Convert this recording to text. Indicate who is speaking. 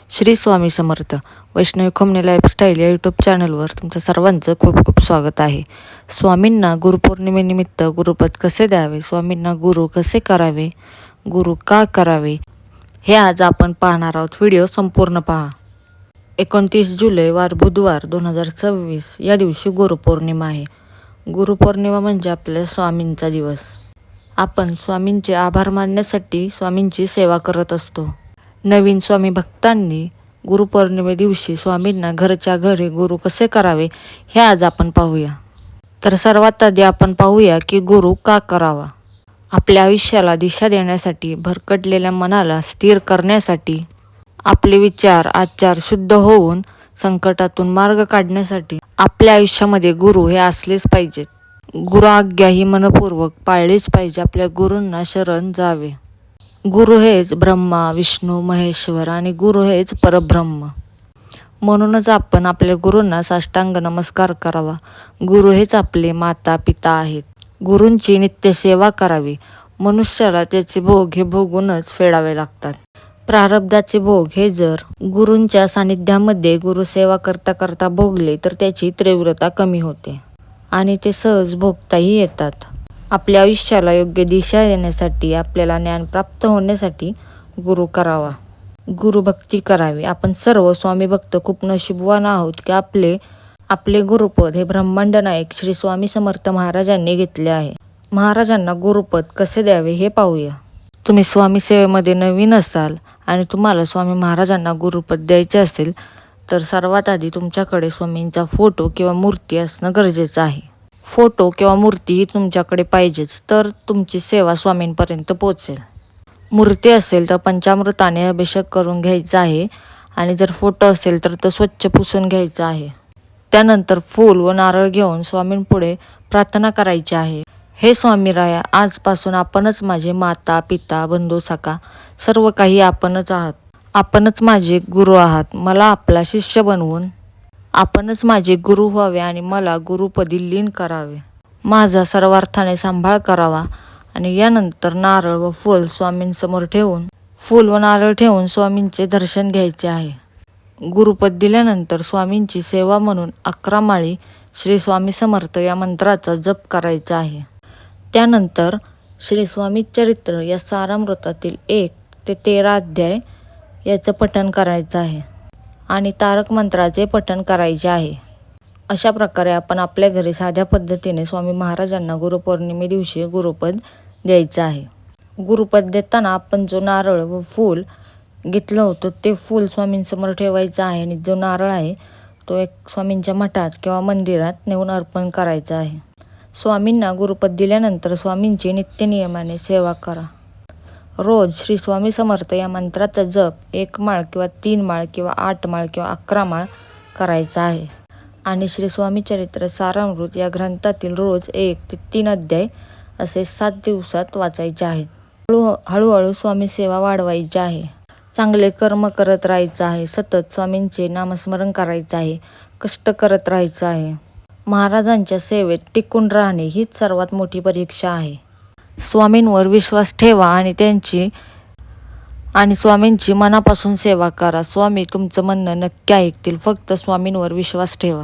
Speaker 1: Shri Swami Samarth Vaishnavi खमने lifestyle या YouTube चॅनलवर तुमचं सर्वांचं खूप खूप स्वागत आहे. स्वामींना गुरुपौर्णिमेनिमित्त गुरुपद कसे द्यावे, स्वामींना गुरु कसे करावे, गुरु का करावे, हे आज आपण पाहणार आहोत. व्हिडिओ संपूर्ण पहा. 29 जुलै वार बुधवार 2026 या दिवशी गुरुपौर्णिमा आहे. गुरुपौर्णिमा म्हणजे आपल्या स्वामींचा दिवस. आपण स्वामींचे आभार मानण्यासाठी स्वामींची सेवा करत असतो. नवीन स्वामी भक्तांनी गुरुपौर्णिमे दिवशी स्वामींना घरच्या घरी गुरु कसे करावे हे आज आपण पाहूया. तर सर्वात आधी आपण पाहूया की गुरु का करावा. आपल्या आयुष्याला दिशा देण्यासाठी, भरकटलेल्या मनाला स्थिर करण्यासाठी, आपले विचार आचार शुद्ध होऊन संकटातून मार्ग काढण्यासाठी आपल्या आयुष्यामध्ये गुरु हे असलेच पाहिजेत. गुरु आज्ञा ही मनपूर्वक पाळलीच पाहिजे. आपल्या गुरूंना शरण जावे. गुरु हेच ब्रह्मा विष्णू महेश्वर आणि गुरु हेच परब्रह्म. म्हणूनच आपण आपल्या गुरूंना साष्टांग नमस्कार करावा. गुरु हेच आपले माता पिता आहेत. गुरूंची नित्य सेवा करावी. मनुष्याला त्याचे भोग हे भोगूनच फेडावे लागतात. प्रारब्धाचे भोग हे जर गुरूंच्या सानिध्यामध्ये गुरुसेवा करता करता भोगले तर त्याची तीव्रता कमी होते आणि ते सहज भोगताही येतात. आपल्या आयुष्याला योग्य दिशा देण्यासाठी, आपल्याला ज्ञान प्राप्त होण्यासाठी गुरु करावा, गुरुभक्ती करावी. आपण सर्व स्वामी भक्त खूप नशीबवान आहोत की आपले गुरुपद हे ब्रह्मांड नायक श्री स्वामी समर्थ महाराजांनी घेतले आहे. महाराजांना गुरुपद कसे द्यावे हे पाहूया. तुम्ही स्वामी सेवेमध्ये नवीन असाल आणि तुम्हाला स्वामी महाराजांना गुरुपद द्यायचे असेल तर सर्वात आधी तुमच्याकडे स्वामींचा फोटो किंवा मूर्ती असणं गरजेचं आहे. फोटो किंवा मूर्ती ही तुमच्याकडे पाहिजेच, तर तुमची सेवा स्वामींपर्यंत पोहोचेल. मूर्ती असेल तर पंचामृताने अभिषेक करून घ्यायचा आहे आणि जर फोटो असेल तर तो स्वच्छ पुसून घ्यायचा आहे. त्यानंतर फूल व नारळ घेऊन स्वामींपुढे प्रार्थना करायची आहे. हे स्वामीराया, आजपासून आपणच माझे माता पिता बंधू सखा सर्व काही आपणच आहात. आपणच माझे गुरु आहात. मला आपला शिष्य बनवून आपणच माझे गुरु व्हावे आणि मला गुरुपदी लीन करावे. माझा सर्वार्थाने सांभाळ करावा. आणि यानंतर नारळ व फूल स्वामींसमोर ठेवून स्वामींचे दर्शन घ्यायचे आहे. गुरुपद दिल्यानंतर स्वामींची सेवा म्हणून 11 माळी श्री स्वामी समर्थ या मंत्राचा जप करायचा आहे. त्यानंतर श्री स्वामी चरित्र या सारामृतातील 1 ते 13 अध्याय याचं पठण करायचं आहे आणि तारक मंत्राचे पठण करायचे आहे. अशा प्रकारे आपण आपल्या घरी साध्या पद्धतीने स्वामी महाराजांना गुरुपौर्णिमे दिवशी गुरुपद द्यायचं आहे. गुरुपद देताना आपण जो नारळ व फूल घेतलं होतं ते फूल स्वामींसमोर ठेवायचं आहे आणि जो नारळ आहे तो एक स्वामींच्या मठात किंवा मंदिरात नेऊन अर्पण करायचा आहे. स्वामींना गुरुपद दिल्यानंतर स्वामींची नित्यनियमाने सेवा करा. रोज श्री स्वामी समर्थ या मंत्राचा जप 1 माळ किंवा 3 माळ किंवा 8 माळ किंवा 11 माळ करायचा आहे. आणि श्री स्वामी चरित्र सारामृत या ग्रंथातील रोज 1 ते 3 अध्याय असे 7 दिवसात वाचायचे आहेत. हळूहळू स्वामी सेवा वाढवायची आहे. चांगले कर्म करत राहायचं आहे. सतत स्वामींचे नामस्मरण करायचं आहे. कष्ट करत राहायचं आहे. महाराजांच्या सेवेत टिकून राहणे हीच सर्वात मोठी परीक्षा आहे. स्वामींवर विश्वास ठेवा आणि स्वामींची मनापासून सेवा करा. स्वामी तुमचं म्हणणं नक्की ऐकतील. फक्त स्वामींवर विश्वास ठेवा.